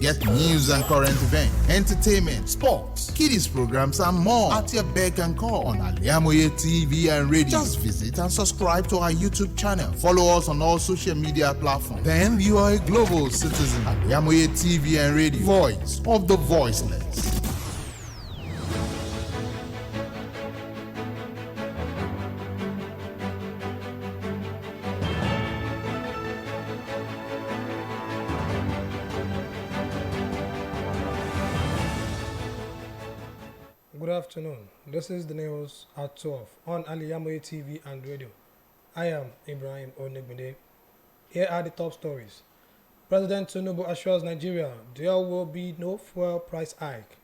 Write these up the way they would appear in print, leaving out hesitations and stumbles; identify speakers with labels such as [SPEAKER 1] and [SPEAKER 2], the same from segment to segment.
[SPEAKER 1] Get news and current events, entertainment, sports, kiddies programs, and more at your beck and call on Al-IyamoyeTV and radio. Just visit and subscribe to our YouTube channel. Follow us on all social media platforms. Then you are a global citizen. Al-IyamoyeTV and radio, voice of the voiceless.
[SPEAKER 2] Good afternoon. This is the news at 12 on Al-IyamoyeTV and radio. I am Ibrahim Onigbinde. Here are the top stories. President Tinubu assures Nigeria there will be no fuel price hike.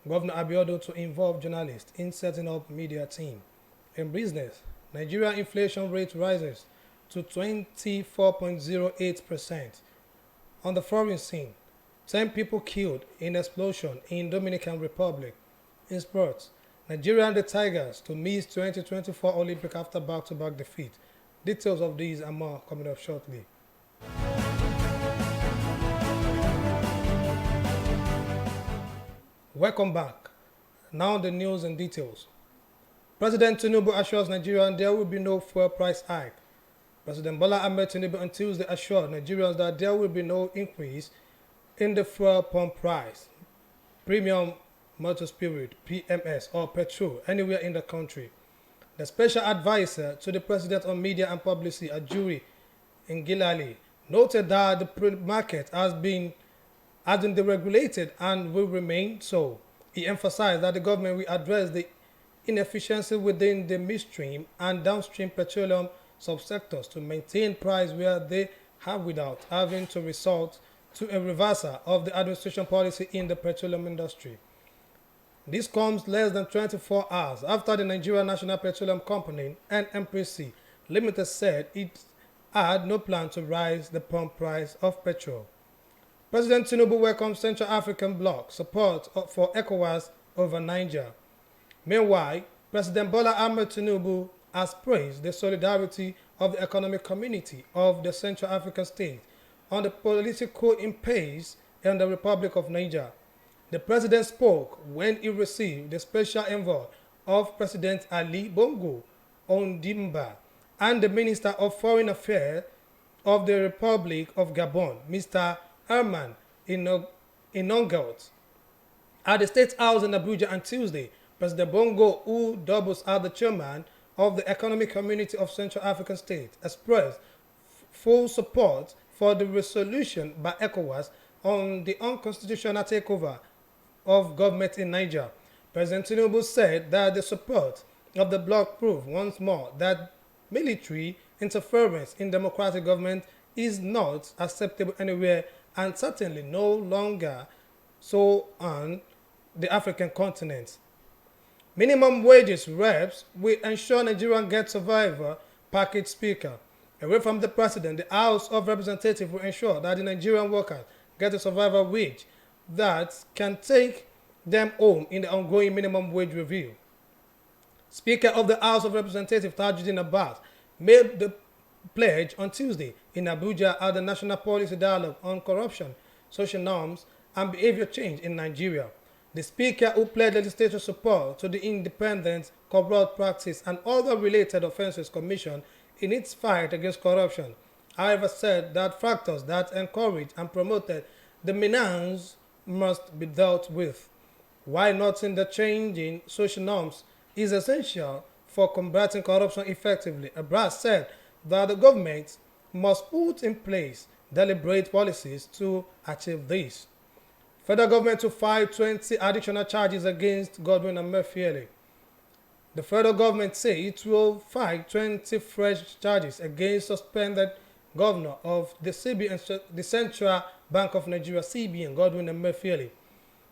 [SPEAKER 2] Governor Abiodun to involve journalists in setting up media team. In business, Nigeria inflation rate rises to 24.08%. On the foreign scene, 10 people killed in explosion in Dominican Republic. In sports, Nigeria and the Tigers to miss 2024 Olympic after back-to-back defeat. Details of these and more coming up shortly. Welcome back. Now the news and details. President Tinubu assures Nigerians there will be no fuel price hike. President Bola Ahmed Tinubu on Tuesday assured Nigerians that there will be no increase in the fuel pump price, premium motor spirit, PMS, or petrol anywhere in the country. The special advisor to the president on media and publicity, Ajuri Ngilali, noted that the market has been deregulated and will remain so. He emphasized that the government will address the inefficiency within the midstream and downstream petroleum subsectors to maintain price where they have without having to resort to a reversal of the administration policy in the petroleum industry. This comes less than 24 hours after the Nigerian National Petroleum Company, NNPC Limited, said it had no plan to raise the pump price of petrol. President Tinubu welcomes Central African Bloc support for ECOWAS over Niger. Meanwhile, President Bola Ahmed Tinubu has praised the solidarity of the economic community of the Central African state on the political impasse in the Republic of Niger. The president spoke when he received the special envoy of President Ali Bongo Ondimba and the Minister of Foreign Affairs of the Republic of Gabon, Mr. Herman Inongout. At the State House in Abuja on Tuesday, President Bongo, who doubles as the chairman of the Economic Community of Central African States, expressed full support for the resolution by ECOWAS on the unconstitutional takeover of government in Niger. President Tinubu said that the support of the bloc proved once more that military interference in democratic government is not acceptable anywhere and certainly no longer so on the African continent. Minimum wages reps will ensure Nigerians get survivor package speaker. Away from the president, the House of Representatives will ensure that the Nigerian workers get a survivor wage that can take them home in the ongoing minimum wage review. Speaker of the House of Representatives Tajuddin Abbas made the pledge on Tuesday in Abuja at the National Policy Dialogue on Corruption, Social Norms, and Behavior Change in Nigeria. The Speaker, who pledged legislative support to the Independent Corrupt Practice and Other Related Offences Commission in its fight against corruption, however, said that factors that encourage and promoted the menace must be dealt with. While noting the changing social norms is essential for combating corruption effectively, Abbas said that the government must put in place deliberate policies to achieve this. Federal government to file 20 additional charges against Godwin Emefiele. The federal government says it will file 20 fresh charges against suspended governor of the CBN, the Central Bank of Nigeria, CBN, Godwin Emefiele.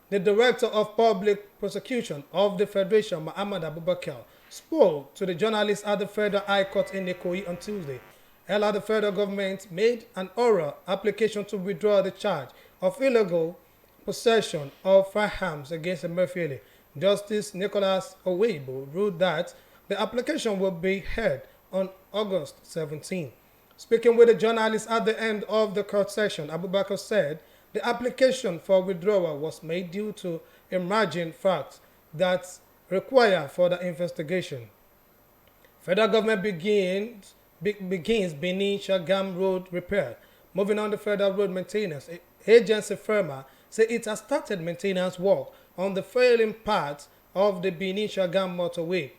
[SPEAKER 2] The Director of Public Prosecution of the Federation, Muhammad Abubakar, spoke to the journalists at the Federal High Court in Ikoyi on Tuesday. Earlier, the federal government made an oral application to withdraw the charge of illegal possession of firearms against Emefiele. Justice Nicholas Oweibo ruled that the application will be heard on August 17. Speaking with the journalists at the end of the court session, Abubakar said The application for withdrawal was made due to emerging facts that require further investigation. Federal government begins Benin Shagam Road repair. Moving on, the Federal Road Maintenance Agency FERMA say it has started maintenance work on the failing part of the Benin Shagam motorway.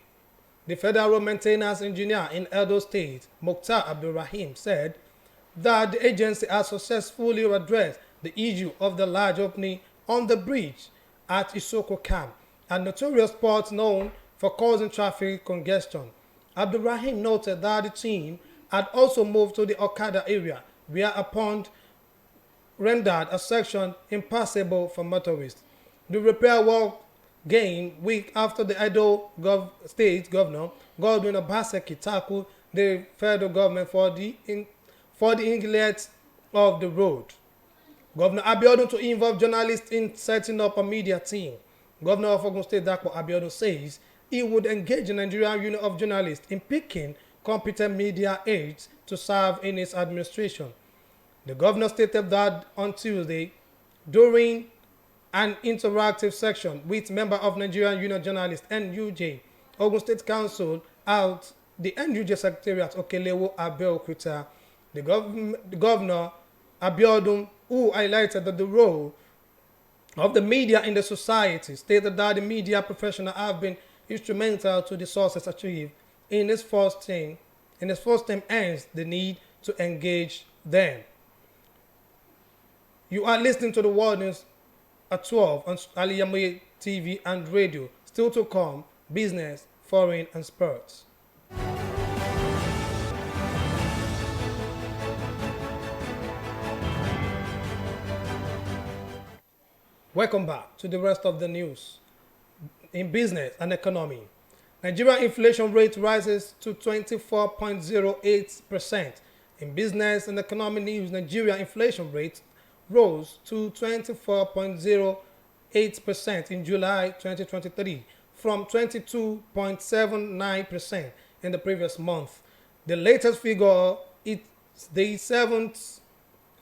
[SPEAKER 2] The Federal Road Maintenance Engineer in Edo State, Mukhtar Ibrahim, said that the agency has successfully addressed the issue of the large opening on the bridge at Isoko Camp, a notorious spot known for causing traffic congestion. Ibrahim noted that the team had also moved to the Okada area, where a pond rendered a section impassable for motorists. The repair work came week after the Edo State Governor Godwin Obaseki tackled the federal government for the neglect of the road. Governor Abiodun to involve journalists in setting up a media team. Governor of Ogun State Dapo Abiodun says he would engage the Nigerian Union of Journalists in picking competent media aides to serve in his administration. The governor stated that on Tuesday during an interactive section with member of Nigerian Union of Journalists NUJ, Ogun State Council at the NUJ Secretariat Okelewo Abeokuta. The governor Abiodun, who highlighted that the role of the media in the society, stated that the media professionals have been instrumental to the success achieved in his first term, hence the need to engage them. You are listening to the World News at 12 on Al-IyamoyeTv and radio. Still to come, business, foreign and sports. Welcome back to the rest of the news. In business and economy, Nigeria inflation rate rises to 24.08%. In business and economy news, Nigeria inflation rate rose to 24.08% in July 2023 from 22.79% in the previous month. The latest figure is the seventh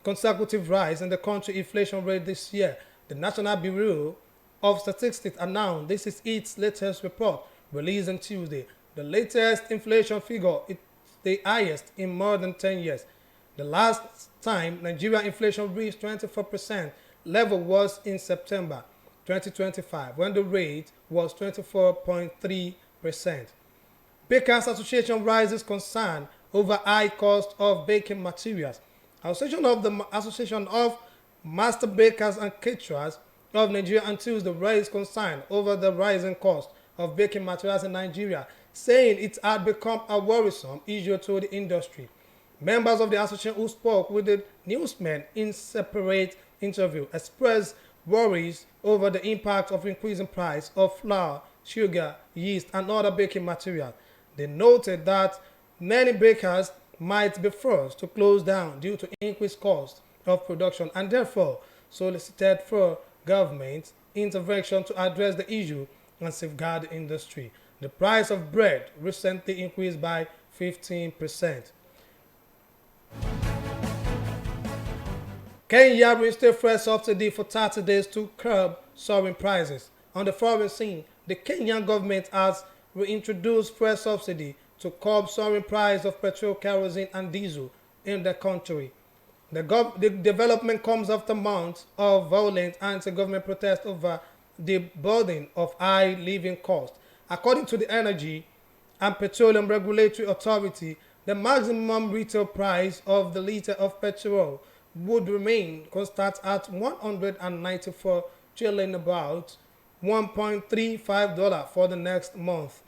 [SPEAKER 2] consecutive rise in the country inflation rate this year. The National Bureau of Statistics announced this is its latest report released on Tuesday. The latest inflation figure is the highest in more than 10 years. The last time Nigeria inflation reached 24% level was in September 2025 when the rate was 24.3%. Bakers Association raises concern over high cost of baking materials. Association of Master Bakers and Caterers of Nigeria on Tuesday raised concern over the rising cost of baking materials in Nigeria, saying it had become a worrisome issue to the industry. Members of the association who spoke with the newsmen in separate interview expressed worries over the impact of increasing price of flour, sugar, yeast, and other baking materials. They noted that many bakers might be forced to close down due to increased cost of production and therefore solicited for government intervention to address the issue and safeguard the industry. The price of bread recently increased by 15%. Kenya reinstated fuel subsidy for 30 days to curb soaring prices. On the foreign scene, the Kenyan government has reintroduced fuel subsidy to curb soaring price of petrol, kerosene, and diesel in the country. The development comes after months of violent anti-government protest over the burden of high living costs. According to the Energy and Petroleum Regulatory Authority, the maximum retail price of the liter of petrol would remain constant at 194 trillion, about $1.35 for the next month.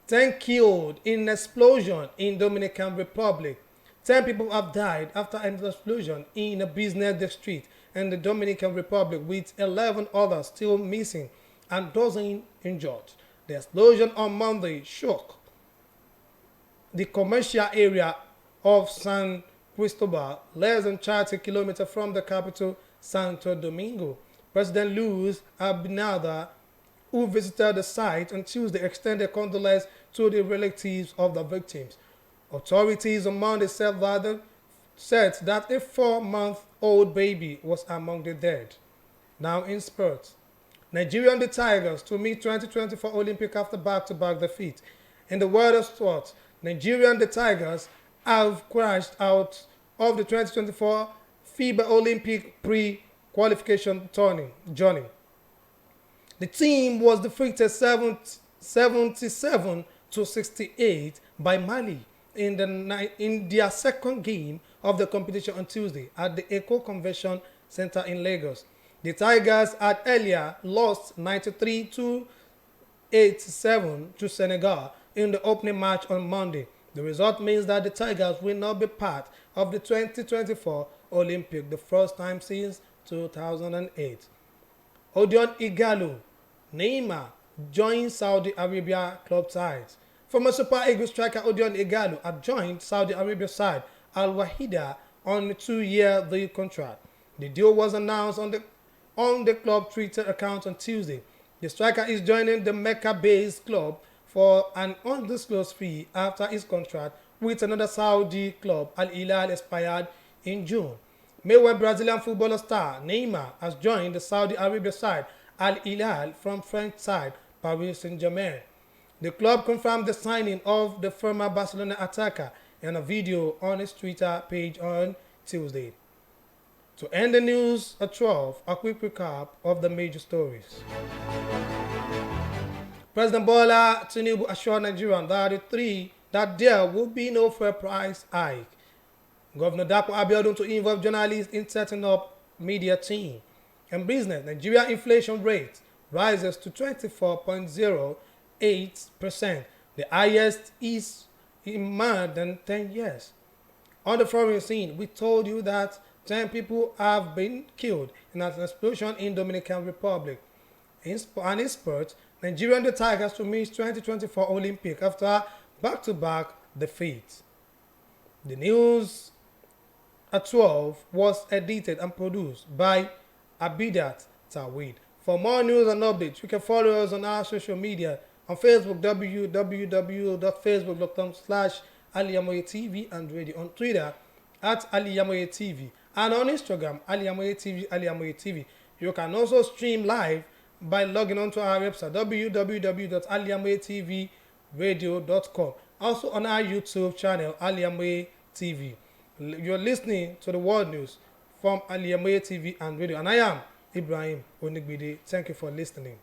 [SPEAKER 2] 10 killed in explosion in Dominican Republic. 10 people have died after an explosion in a business district in the Dominican Republic, with 11 others still missing and dozens injured. The explosion on Monday shook the commercial area of San Cristobal, less than 30 kilometers from the capital, Santo Domingo. President Luis Abinader, who visited the site on Tuesday, extended condolences to the relatives of the victims. Authorities on Monday said that the said that a 4-month-old baby was among the dead. Now in sports, Nigeria and the Tigers to meet 2024 Olympic after back-to-back defeat. In the world of sports, Nigeria and the Tigers have crashed out of the 2024 FIBA Olympic pre-qualification journey. The team was defeated 77 to 68 by Mali in their second game of the competition on Tuesday at the Eco Convention Center in Lagos. The Tigers had earlier lost 93 to 87 to Senegal in the opening match on Monday. The result means that the Tigers will not be part of the 2024 Olympic, the first time since 2008. Ighalo, Neymar joins Saudi Arabia club ties. Former Super Eagles striker Ighalo had joined Saudi Arabia side Al-Wahida on a 2-year deal contract. The deal was announced on the club Twitter account on Tuesday. The striker is joining the Mecca-based club for an undisclosed fee after his contract with another Saudi club, Al-Hilal, expired in June. Meanwhile, Brazilian footballer star Neymar has joined the Saudi Arabia side Al-Hilal from French side Paris Saint-Germain. The club confirmed the signing of the former Barcelona attacker in a video on its Twitter page on Tuesday. To end the news at 12, a quick recap of the major stories. President Bola Tinubu assured Nigerians that there will be no fair price hike. Governor Dapo Abiodun to involve journalists in setting up media team. In business, Nigeria inflation rate rises to 24.08%, the highest is in more than 10 years. On the foreign scene, we told you that 10 people have been killed in an explosion in Dominican Republic. In sports, Nigeria and the Tigers to miss 2024 Olympic after back-to-back defeats. The news at 12 was edited and produced by Abidat Tawid. For more news and updates, you can follow us on our social media on Facebook, www.facebook.com/Al-IyamoyeTv and radio, on Twitter at Al-IyamoyeTv, and on Instagram, Al-IyamoyeTV, Al-IyamoyeTV. You can also stream live by logging on to our website, www.Al-IyamoyeTVradio.com. Also on our YouTube channel, Al-IyamoyeTV. You're listening to the world news from Al-IyamoyeTV and radio, and I am Ibrahim Onigbinde. Thank you for listening.